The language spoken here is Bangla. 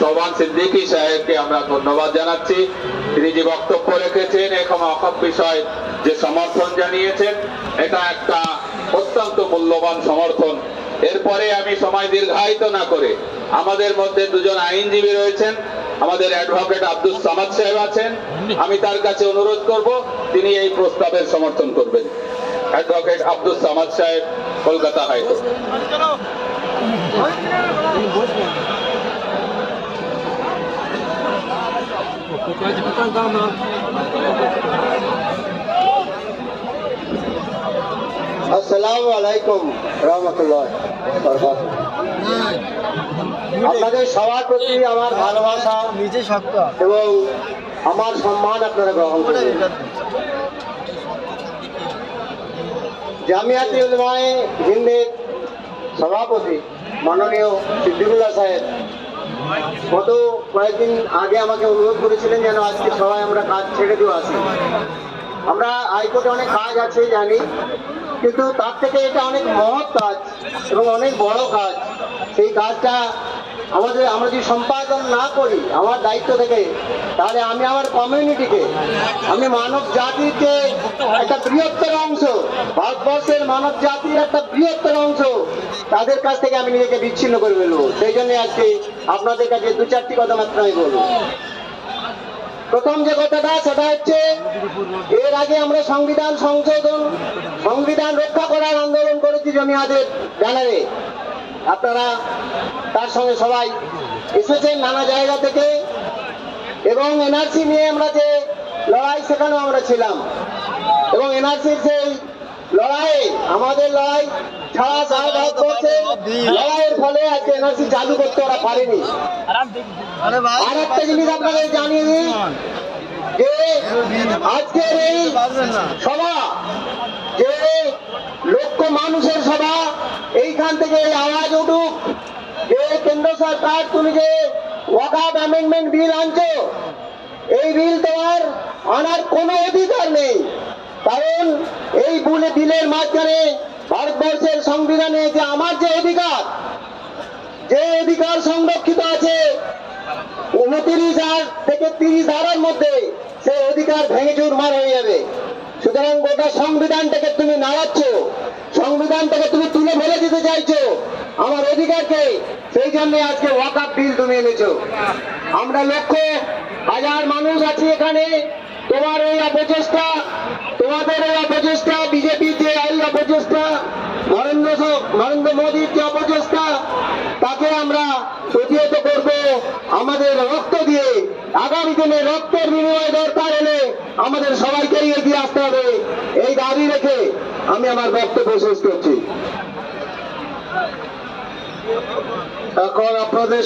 সোবান সিদ্দিকী সাহেবকে আমরা ধন্যবাদ জানাচ্ছি। তিনি যে বক্তব্য রেখেছেন এখন অকপ বিষয় যে সমর্থন জানিয়েছেন, এটা একটা অত্যন্ত মূল্যবান সমর্থন। এরপরে আমি সময় দীর্ঘায়িত না করে আমাদের মধ্যে দুজন আইনজীবী রয়েছেন, আমাদের অ্যাডভোকেট আব্দুস সামাদ সাহেব আছেন, আমি তার কাছে অনুরোধ করব তিনি এই প্রস্তাবের সমর্থন করবেন। অ্যাডভোকেট আব্দুস সামাদ সাহেব, কলকাতা হাইকোর্ট। আসসালামু আলাইকুম রহমতুল্লাহ। আপনাদের সবার প্রতি আমার ভালোবাসা এবং আমার সম্মান আপনারা গ্রহণ করুন। জামিয়াতে উলামায়ে হিন্দের সভাপতি মাননীয় সিদ্দিকুল্লাহ সাহেব গত কয়েকদিন আগে আমাকে অনুরোধ করেছিলেন যেন আজকে সবাই আমরা কাজ ছেড়ে দিয়ে আসি। আমরা হাইকোর্টে অনেক কাজ আছে জানি, কিন্তু তার থেকে এটা অনেক মহৎ কাজ এবং অনেক বড় কাজ। সেই কাজটা আমরা যদি সম্পাদন না করি আমার দায়িত্ব থেকে, তাহলে আমি আমার কমিউনিটিকে, আমি মানব জাতির যে একটা বৃহত্তর অংশ, ভারতবর্ষের মানব জাতির একটা বৃহত্তর অংশ, তাদের কাছ থেকে আমি নিজেকে বিচ্ছিন্ন করে ফেলবো। সেই জন্য আজকে আপনাদের কাছে দু চারটি কথা মাত্র আমি বলবো। প্রথম যে কথাটা সেটা হচ্ছে, এর আগে আমরা সংবিধান সংশোধন, সংবিধান রক্ষা করার আন্দোলন করেছি জমিয়াতের ব্যানারে। আপনারা তার সঙ্গে সবাই এসেছেন নানা জায়গা থেকে, এবং এনআরসি নিয়ে আমরা যে লড়াই সেখানেও আমরা ছিলাম, এবং এনআরসির সেই লড়াই, আমাদের লড়াই ছাড়া সারা ভারতবর্ষে লড়াইয়ের ফলে আজকে এনআরসি চালু করতে ওরা পারেনি। আর একটা জিনিস আপনাদের জানিয়ে দিই যে আজকের এই সভা, যে লক্ষ মানুষের সভা, এইখান থেকে এই আওয়াজ উঠুক যে কেন্দ্র সরকার তুমি যে ওয়াকফ অ্যামেন্ডমেন্ট বিল আনছো, এই বিল তোমার আনার কোনো অধিকার নেই। কারণ এই বিলের মাঝখানে ভারতবর্ষের সংবিধানে যে আমার যে অধিকার সংরক্ষিত আছে 29 থেকে 30 ধারার মধ্যে, সেই অধিকার ভেঙে চুরমার হয়ে যাবে। সুতরাং গোটা সংবিধানটাকে তুমি নাড়াচ্ছ, সংবিধানটাকে তুমি তুলে ফেলে দিতে চাইছো আমার অধিকারকে। সেই জন্য আজকে ওয়াকফ বিল তুমি এনেছো। আমরা লক্ষ হাজার মানুষ আছি এখানে। তোমার এই অপচেষ্টা, তোমাদের এই অপচেষ্টা, বিজেপির যে এই অপচেষ্টা, নরেন্দ্র মোদীর যে অপচেষ্টা, তাকে আমরা প্রতিহত করব আমাদের রক্ত দিয়ে। আগামী দিনে রক্তের বিনিময় দরকার হলে আমাদের সবাইকেই এগিয়ে আসতে হবে। এই দাবি রেখে আমি আমার বক্তব্য শেষ করছি। এখন আপনাদের